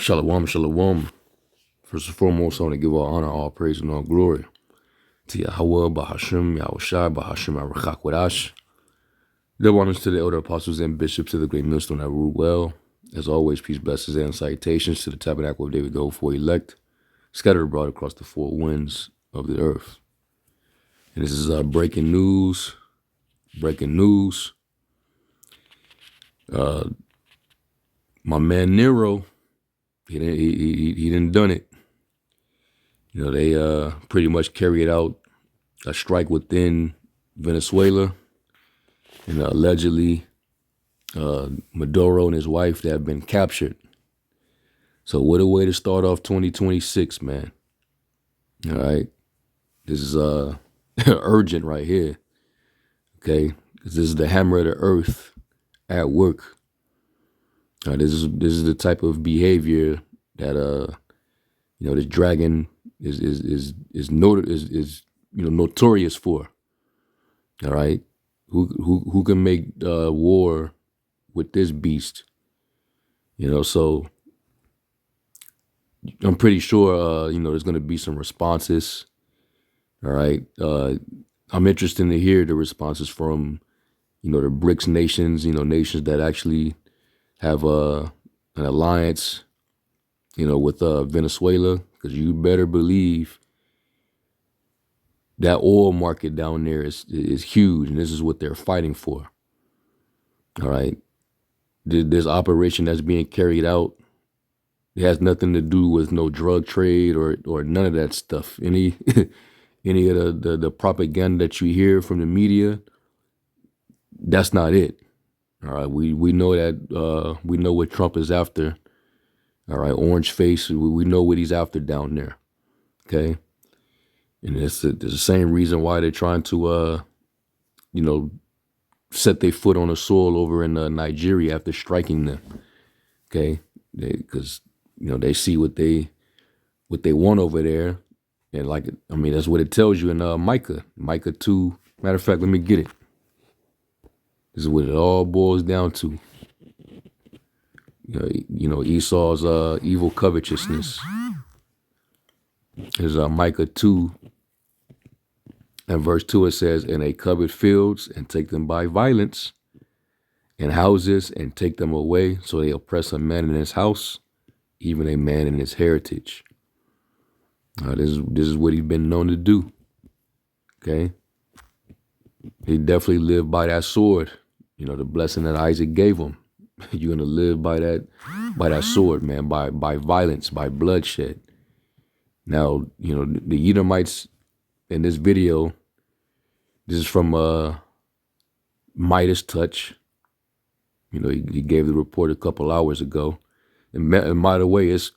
Shalom, shalom. First and foremost, I want to give all honor, all praise, and all glory to Yahweh, Bahashim, Yahushai, Bahashim, Arachak Wadash. Double honors to the elder apostles and bishops of the great millstone that rule well. As always, peace, blessings, and salutations to the tabernacle of David, the for elect, scattered abroad across the four winds of the earth. And this is breaking news. Breaking news. My man Nero, he didn't done it. You know, they pretty much carried out a strike within Venezuela, and allegedly Maduro and his wife, they have been captured. So what a way to start off 2026, man. All right, this is urgent right here. Okay, because this is the hammer of the earth at work. This is the type of behavior that this dragon is notorious for. All right, who can make war with this beast? So I'm pretty sure there's going to be some responses. All right, I'm interested to hear the responses from the BRICS nations, nations that actually have an alliance, with Venezuela, because you better believe that oil market down there is huge, and this is what they're fighting for. All right, this operation that's being carried out, it has nothing to do with no drug trade or none of that stuff. Any of the propaganda that you hear from the media, that's not it. All right, we know that we know what Trump is after. All right, orange face, we know what he's after down there. Okay, and it's the same reason why they're trying to set their foot on the soil over in Nigeria after striking them. Okay, because they see what they want over there, and that's what it tells you in Micah 2. Matter of fact, let me get it. This is what it all boils down to. Esau's evil covetousness. There's Micah 2 and verse 2. It says, "And they covet fields and take them by violence, and houses and take them away. So they oppress a man in his house, even a man in his heritage." This is what he's been known to do. Okay, he definitely lived by that sword. The blessing that Isaac gave him. You're gonna live by that sword, man. By violence, by bloodshed. Now, the Edomites in this video. This is from Midas Touch. He gave the report a couple hours ago. And by the way, it's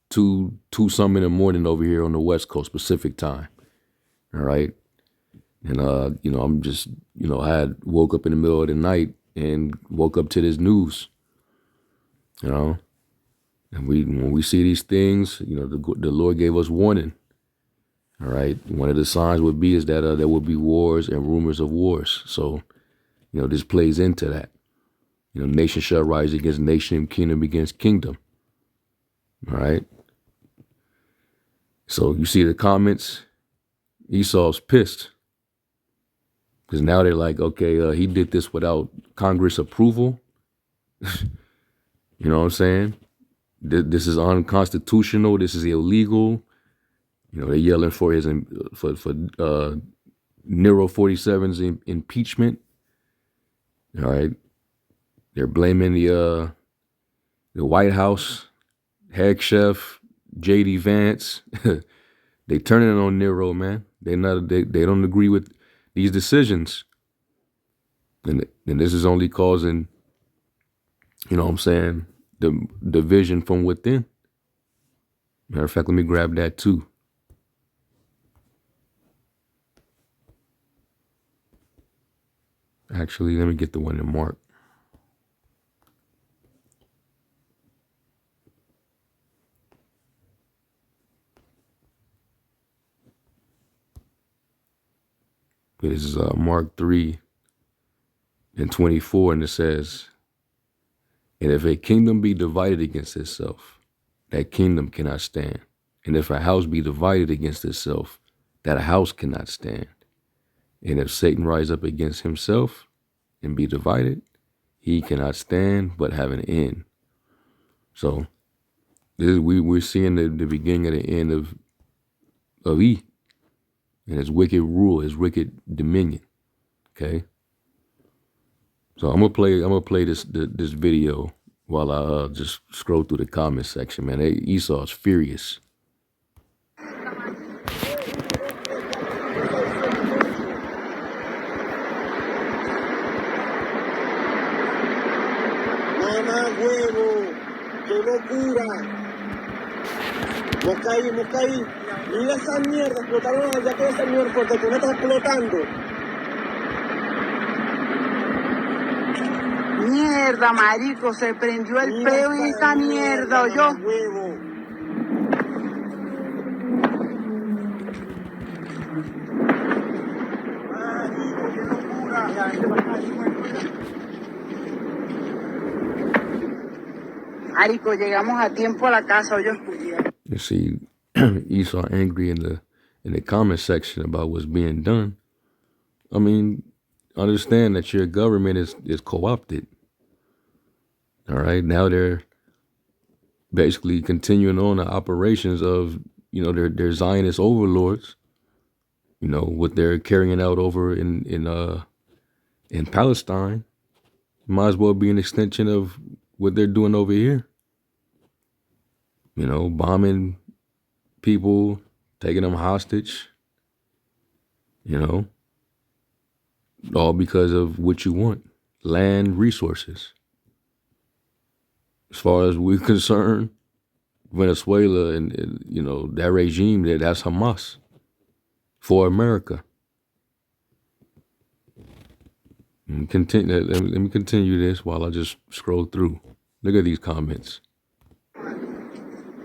2-some in the morning over here on the West Coast, Pacific time. All right. And, I'm just, I had woke up in the middle of the night and woke up to this news, and when we see these things, the Lord gave us warning. All right. One of the signs would be is that there will be wars and rumors of wars. So, this plays into that. Nation shall rise against nation, kingdom against kingdom. All right. So you see the comments. Esau's pissed. Because now they're like, okay, he did this without Congress approval. You know what I'm saying? This is unconstitutional. This is illegal. They're yelling for his for Nero 47's impeachment. All right. They're blaming the White House, head chef, J.D. Vance. They turning it on Nero, man. They don't agree with these decisions. And this is only causing, the division from within. Matter of fact, let me grab that too. Actually, let me get the one in Mark. This is Mark 3:24, and it says, "And if a kingdom be divided against itself, that kingdom cannot stand. And if a house be divided against itself, that a house cannot stand. And if Satan rise up against himself and be divided, he cannot stand but have an end. So we're seeing the beginning of the end of E and his wicked rule, his wicked dominion. Okay. So I'm gonna play this video while I just scroll through the comment section, man. Esau's furious. Mamá huevo, qué locura. Mocaí. Mira esa mierda, explotaron allá todo ese señor porque tú no estás explotando. Mierda, marico, se prendió el peo y esta mierda, ¿oyó? Huevo. Marico, qué locura. Marico, llegamos a tiempo a la casa, ¿oyó? You see Esau angry in the comment section about what's being done. I mean, understand that your government is co-opted. All right. Now they're basically continuing on the operations of, their Zionist overlords, what they're carrying out over in Palestine. Might as well be an extension of what they're doing over here. Bombing people, taking them hostage, all because of what you want, land, resources. As far as we're concerned, Venezuela and that regime, that's Hamas for America. Let me continue this while I just scroll through. Look at these comments.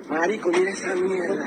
Marico, mira esa mierda.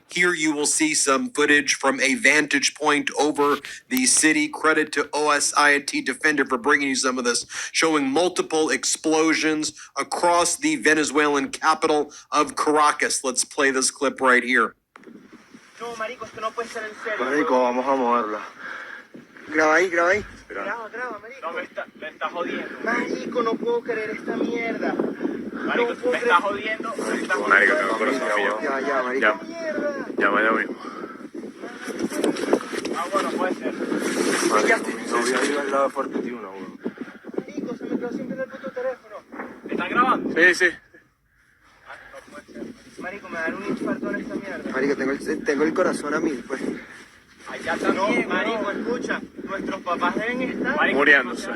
Here you will see some footage from a vantage point over the city. Credit to OSINT Defender for bringing you some of this, showing multiple explosions across the Venezuelan capital of Caracas. Let's play this clip right here. No, marico, esto no puede ser en serio. Marico, vamos a moverla. Graba ahí. Graba, marico. No, me está jodiendo. Marico, no puedo creer esta mierda. Marico, me está jodiendo. Marico, tengo corazón mío. Ya, marico. Llama ya mismo. Bueno, puede ser. Marico, mi novia vive al lado de Fuerte Tiuna, weón. Marico, se me quedó sin el puto teléfono. ¿Estás grabando? Sí. No puede ser. Marico, me dan un infarto en esta mierda. Marico, tengo el corazón a mil, pues. Allá también, marico, escucha. Nuestros papás deben estar muriéndose.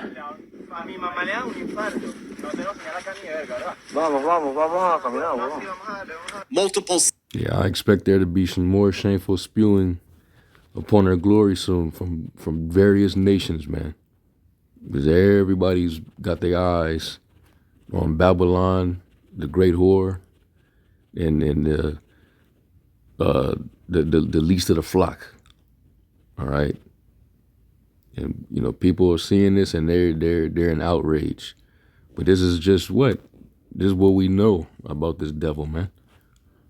A mi mamá le da un infarto. No tengo señal acá ni de verga, ¿verdad? Vamos a caminar, vamos. Sí, vamos a darle. Multiple. Yeah, I expect there to be some more shameful spewing upon her glory soon from various nations, man. Because everybody's got their eyes on Babylon, the great whore, and the least of the flock. All right. And people are seeing this and they're in outrage. But this is just what? This is what we know about this devil, man.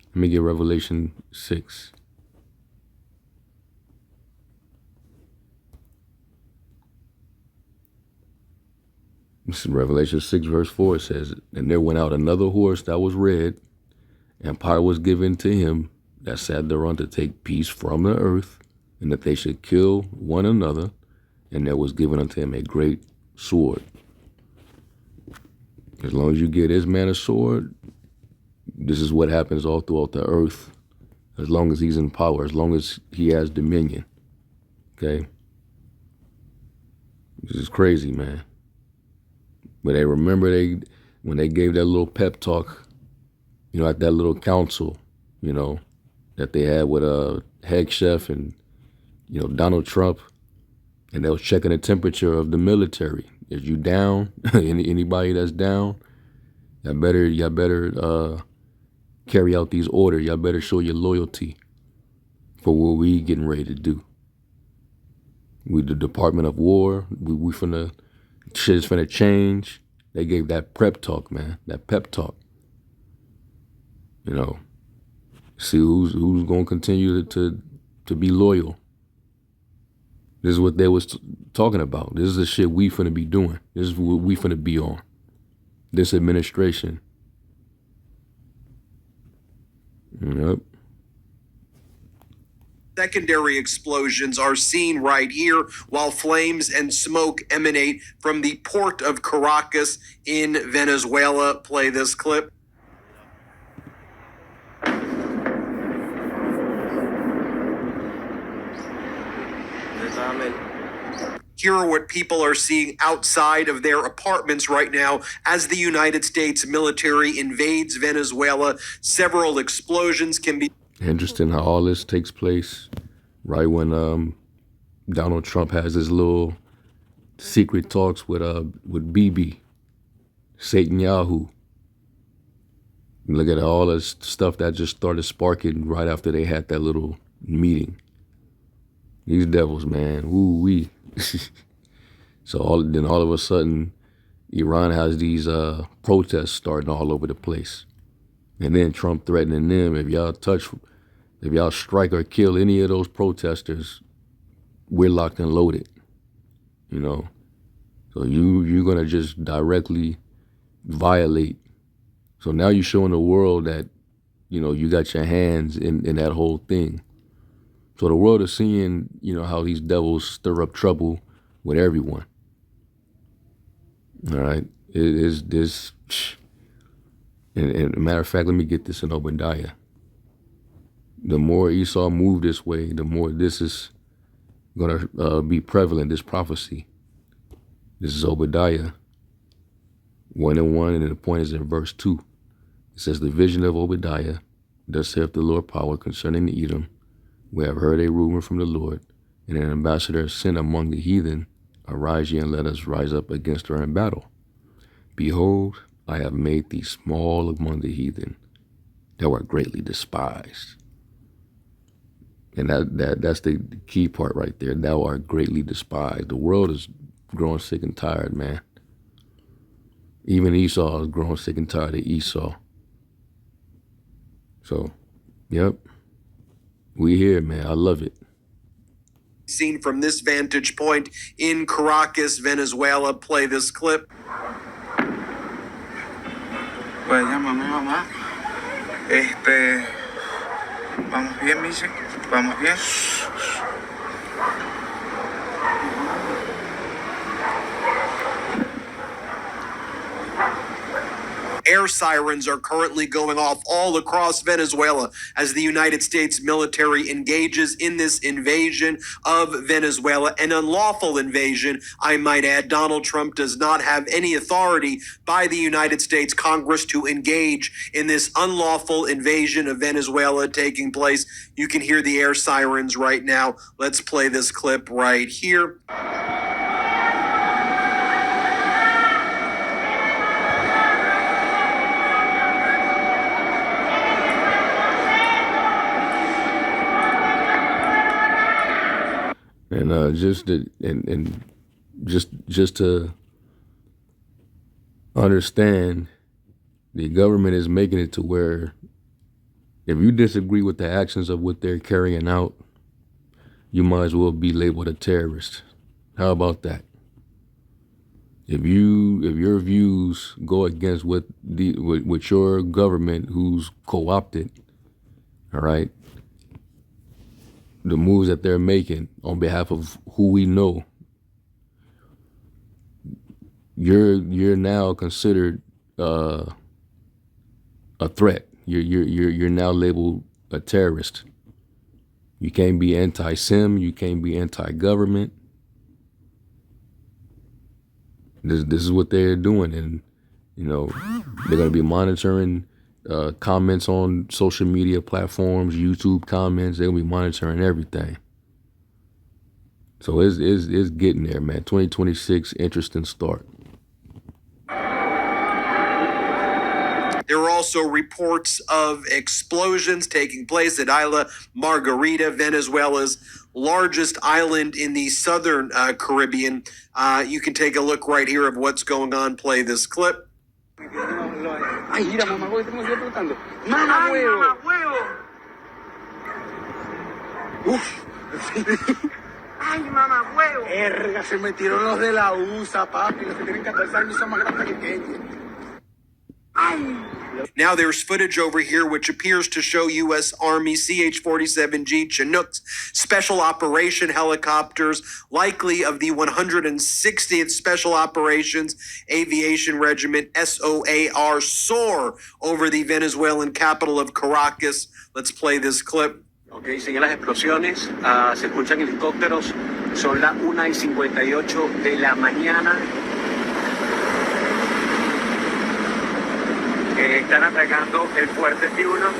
Let me get Revelation 6. This is Revelation 6, verse 4. It says, "And there went out another horse that was red, and power was given to him that sat thereon to take peace from the earth, and that they should kill one another. And there was given unto him a great sword." As long as you give this man a sword, this is what happens all throughout the earth. As long as he's in power, as long as he has dominion. Okay? This is crazy, man. But they remember when they gave that little pep talk, at that little council, that they had with Head Chef and Donald Trump, and they was checking the temperature of the military. If you down, anybody that's down, y'all better carry out these orders. Y'all better show your loyalty for what we getting ready to do. We the Department of War. We finna shit is finna change. They gave that prep talk, man. That pep talk. See who's gonna continue to be loyal. This is what they was talking about. This is the shit we finna be doing. This is what we finna be on. This administration. Yep. Secondary explosions are seen right here while flames and smoke emanate from the port of Caracas in Venezuela. Play this clip. Here are what people are seeing outside of their apartments right now as the United States military invades Venezuela. Several explosions can be. Interesting how all this takes place right when Donald Trump has his little secret talks with BB, Satan Yahoo. Look at all this stuff that just started sparking right after they had that little meeting. These devils, man, woo-wee. So all of a sudden, Iran has these protests starting all over the place. And then Trump threatening them, if y'all strike or kill any of those protesters, we're locked and loaded. So you're gonna just directly violate. So now you're showing the world that, you got your hands in that whole thing. So the world is seeing, how these devils stir up trouble with everyone. All right. It is this. And a matter of fact, let me get this in Obadiah. The more Esau move this way, the more this is going to be prevalent, this prophecy. This is Obadiah 1:1, and the point is in verse 2. It says, the vision of Obadiah, thus saith the Lord power concerning the Edom. We have heard a rumor from the Lord, and an ambassador sent among the heathen. Arise ye and let us rise up against her in battle. Behold, I have made thee small among the heathen. Thou art greatly despised. And that's the key part right there. Thou art greatly despised. The world is growing sick and tired, man. Even Esau is growing sick and tired of Esau. So, yep. We here, man. I love it. Seen from this vantage point in Caracas, Venezuela. Play this clip. Pues llama a mi mamá. Vamos bien, Michi. Vamos bien. Air sirens are currently going off all across Venezuela as the United States military engages in this invasion of Venezuela, an unlawful invasion, I might add. Donald Trump does not have any authority by the United States Congress to engage in this unlawful invasion of Venezuela taking place. You can hear the air sirens right now. Let's play this clip right here. And just to understand, the government is making it to where if you disagree with the actions of what they're carrying out, you might as well be labeled a terrorist. How about that? If your views go against what with your government who's co-opted, all right, the moves that they're making on behalf of who we know, you're now considered a threat. You're now labeled a terrorist. You can't be anti-Sim. You can't be anti-government. This is what they're doing, and they're gonna be monitoring comments on social media platforms, YouTube comments. They'll be monitoring everything. So it's getting there, man. 2026, interesting start. There are also reports of explosions taking place at Isla Margarita, Venezuela's largest island in the southern Caribbean. You can take a look right here of what's going on. Play this clip. Ay, mira, mamá, huevo, estamos explotando. Mamá, huevo. Mamá, huevo. Uf. Ay, mamá, huevo. Erga, se metieron los de la USA, papi. Los que tienen 14 años son más grandes que Kenia. Now there's footage over here which appears to show U.S. Army CH-47G Chinooks special operation helicopters, likely of the 160th Special Operations Aviation Regiment, SOAR, soar over the Venezuelan capital of Caracas. Let's play this clip. Ok, siguen las explosiones, se escuchan helicópteros, son las 1:58 de la mañana. Están atacando el fuerte Piuna.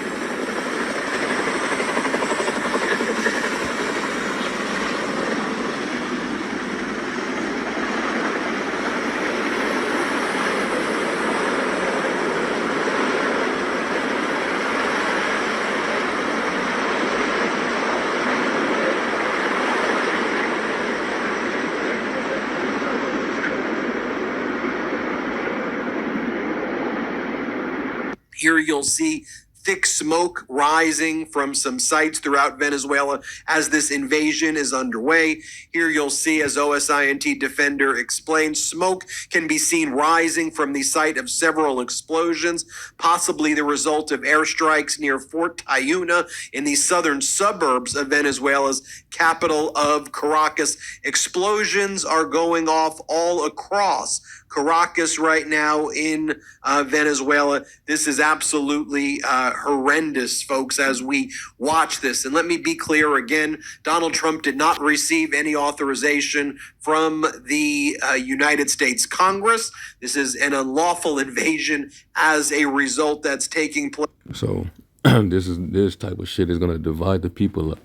Here you'll see thick smoke rising from some sites throughout Venezuela as this invasion is underway. Here you'll see, as OSINT Defender explains, smoke can be seen rising from the site of several explosions, possibly the result of airstrikes near Fort Tayuna in the southern suburbs of Venezuela's capital of Caracas. Explosions are going off all across Caracas right now in Venezuela. This is absolutely horrendous, folks, as we watch this. And let me be clear again, Donald Trump did not receive any authorization from the United States Congress. This is an unlawful invasion as a result that's taking place. So this type of shit is gonna divide the people up.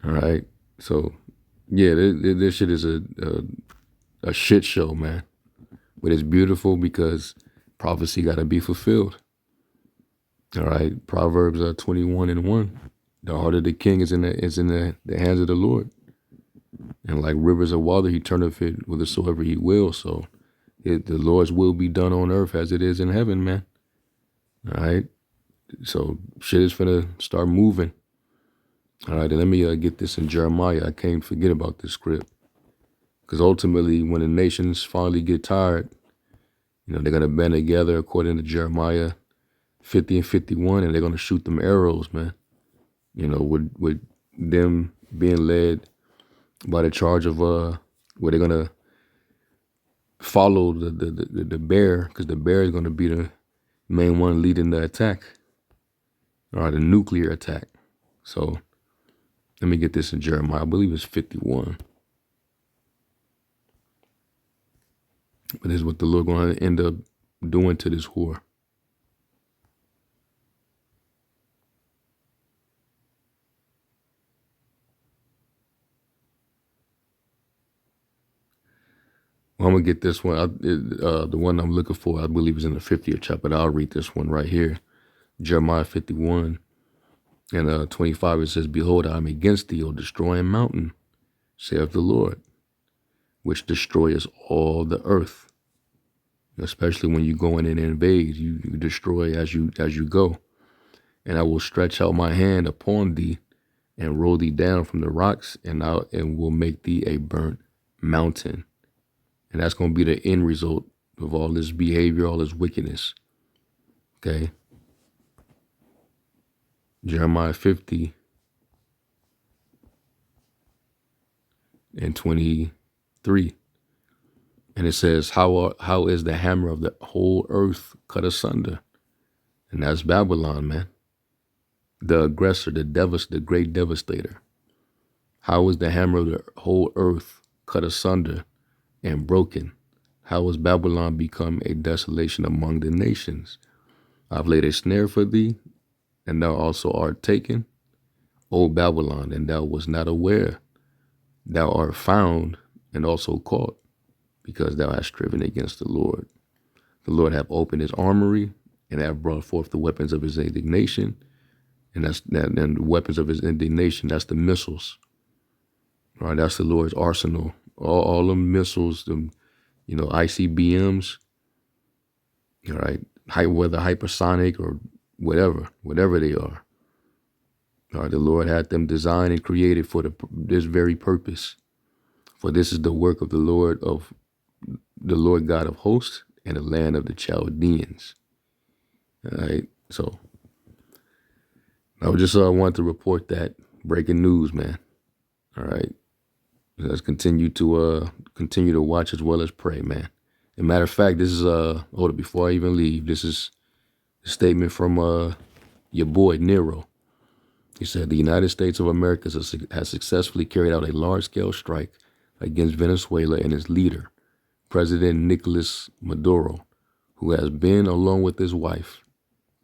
All right. So yeah, this shit is a shit show, man. But it's beautiful because prophecy got to be fulfilled. All right, Proverbs 21:1. The heart of the king is in the hands of the Lord, and like rivers of water, he turneth it whithersoever he will. So, the Lord's will be done on earth as it is in heaven, man. All right, so shit is finna start moving. All right, and let me get this in Jeremiah. I can't forget about this script. Because ultimately, when the nations finally get tired, they're going to band together according to Jeremiah 50 and 51, and they're going to shoot them arrows, man. With them being led by the charge of where they're going to follow the bear, because the bear is going to be the main one leading the attack, or the nuclear attack. So let me get this in Jeremiah. I believe it's 51. But this is what the Lord going to end up doing to this whore. Well, I'm going to get this one. The one I'm looking for, I believe, is in the 50th chapter. But I'll read this one right here. Jeremiah 51 and 25. It says, Behold, I am against thee, O destroying mountain, saith the Lord, which destroyeth all the earth. Especially when you go in and invade, you destroy as you go. And I will stretch out my hand upon thee and roll thee down from the rocks, and will make thee a burnt mountain. And that's going to be the end result of all this behavior, all this wickedness. Okay. Jeremiah 50 and 23. And it says, how is the hammer of the whole earth cut asunder? And that's Babylon, man. The aggressor, the great devastator. How is the hammer of the whole earth cut asunder and broken? How has Babylon become a desolation among the nations? I've laid a snare for thee, and thou also art taken, O Babylon, and thou wast not aware. Thou art found and also caught, because thou hast striven against the Lord. The Lord hath opened his armory, and hath brought forth the weapons of his indignation, and the weapons of his indignation, that's the missiles. All right, that's the Lord's arsenal. All the missiles, the ICBMs, all right, whether hypersonic or whatever they are. All right, the Lord had them designed and created for this very purpose. For this is the work of the Lord God of hosts, and the land of the Chaldeans. All right, so I just wanted to report that breaking news, man. All right, let's continue to watch as well as pray, man. As a matter of fact, this is hold it before I even leave. This is a statement from your boy Nero. He said the United States of America has successfully carried out a large-scale strike against Venezuela and its leader, President Nicolas Maduro, who has been, along with his wife,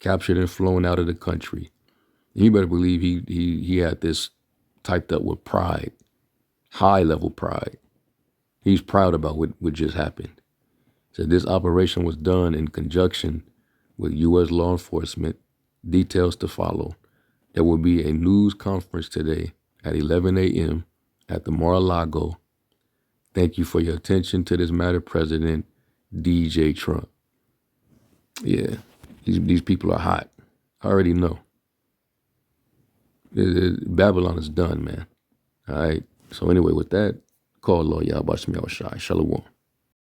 captured and flown out of the country. And you better believe he had this typed up with pride, high-level pride. He's proud about what just happened. He said this operation was done in conjunction with U.S. law enforcement. Details to follow. There will be a news conference today at 11 a.m. at the Mar-a-Lago. Thank you for your attention to this matter, President DJ Trump. Yeah, these people are hot. I already know. Babylon is done, man. All right. So anyway, with that, call Lord Yahweh Shai. Shalom.